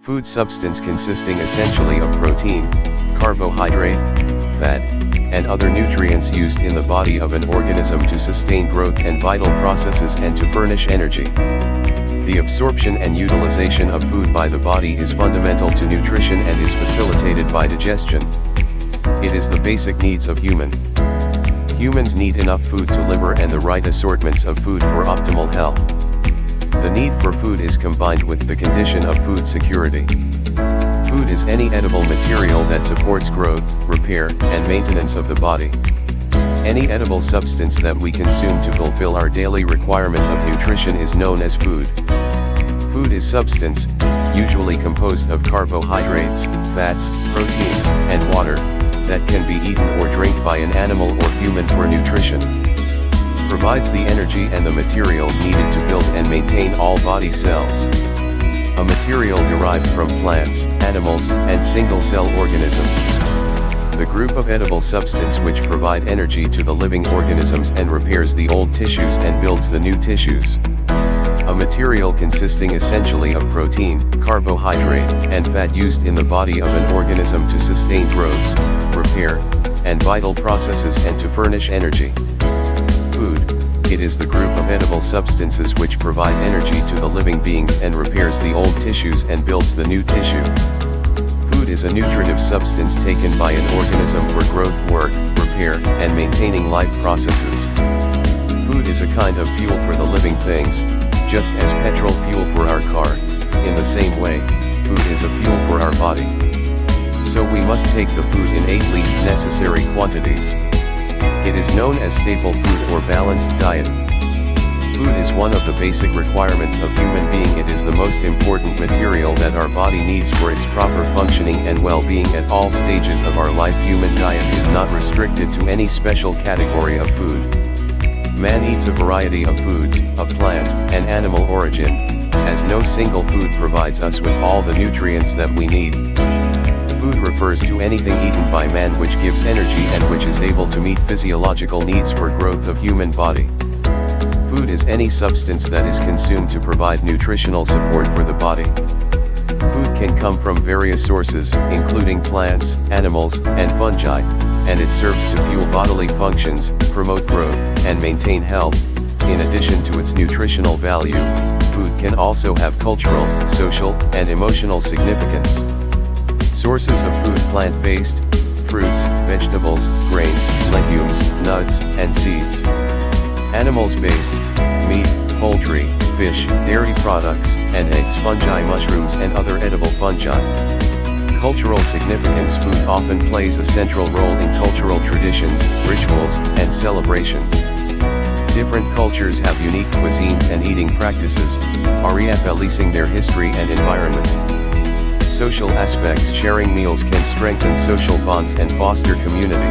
Food substance consisting essentially of protein, carbohydrate, fat, and other nutrients used in the body of an organism to sustain growth and vital processes and to furnish energy. The absorption and utilization of food by the body is fundamental to nutrition and is facilitated by digestion. It is the basic needs of Humans need enough food to live and the right assortments of food for optimal health. The need for food is combined with the condition of food security. Food is any edible material that supports growth, repair, and maintenance of the body. Any edible substance that we consume to fulfill our daily requirement of nutrition is known as food. Food is substance, usually composed of carbohydrates, fats, proteins, and water, that can be eaten or drank by an animal or human for nutrition. Provides the energy and the materials needed to build and maintain all body cells. A material derived from plants, animals, and single-cell organisms. The group of edible substance which provide energy to the living organisms and repairs the old tissues and builds the new tissues. A material consisting essentially of protein, carbohydrate, and fat used in the body of an organism to sustain growth, repair, and vital processes and to furnish energy. Food, it is the group of edible substances which provide energy to the living beings and repairs the old tissues and builds the new tissue. Food is a nutritive substance taken by an organism for growth, work, repair, and maintaining life processes. Food is a kind of fuel for the living things, just as petrol fuel for our car. In the same way, food is a fuel for our body. So we must take the food in 8 least necessary quantities. It is known as staple food or balanced diet. Food is one of the basic requirements of human being. It is the most important material that our body needs for its proper functioning and well-being at all stages of our life. Human diet is not restricted to any special category of food. Man eats a variety of foods, of plant and animal origin, as no single food provides us with all the nutrients that we need. Food refers to anything eaten by man which gives energy and which is able to meet physiological needs for growth of human body. Food is any substance that is consumed to provide nutritional support for the body. Food can come from various sources, including plants, animals, and fungi, and it serves to fuel bodily functions, promote growth, and maintain health. In addition to its nutritional value, food can also have cultural, social, and emotional significance. Sources of food: plant-based, fruits, vegetables, grains, legumes, nuts, and seeds. Animals-based, meat, poultry, fish, dairy products, and eggs, fungi, mushrooms, and other edible fungi. Cultural significance: food often plays a central role in cultural traditions, rituals, and celebrations. Different cultures have unique cuisines and eating practices, reflecting their history and environment. Social aspects: sharing meals can strengthen social bonds and foster community.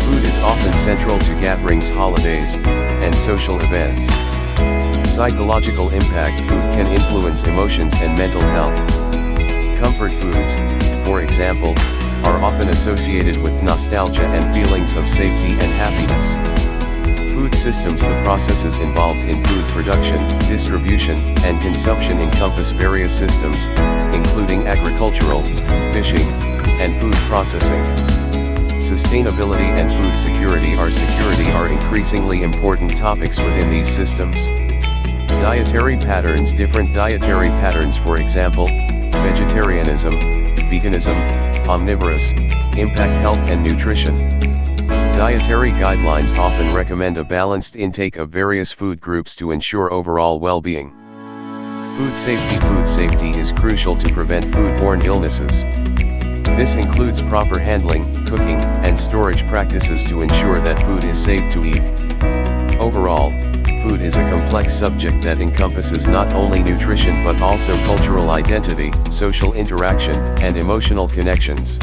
Food is often central to gatherings, holidays, and social events. Psychological impact: food can influence emotions and mental health. Comfort foods, for example, are often associated with nostalgia and feelings of safety and happiness. Food systems: the processes involved in food production, distribution, and consumption encompass various systems, including agricultural, fishing, and food processing. Sustainability and food security are increasingly important topics within these systems. Dietary patterns: different dietary patterns, for example, vegetarianism, veganism, omnivorous, impact health and nutrition. Dietary guidelines often recommend a balanced intake of various food groups to ensure overall well-being. Food safety: food safety is crucial to prevent foodborne illnesses. This includes proper handling, cooking, and storage practices to ensure that food is safe to eat. Overall, food is a complex subject that encompasses not only nutrition but also cultural identity, social interaction, and emotional connections.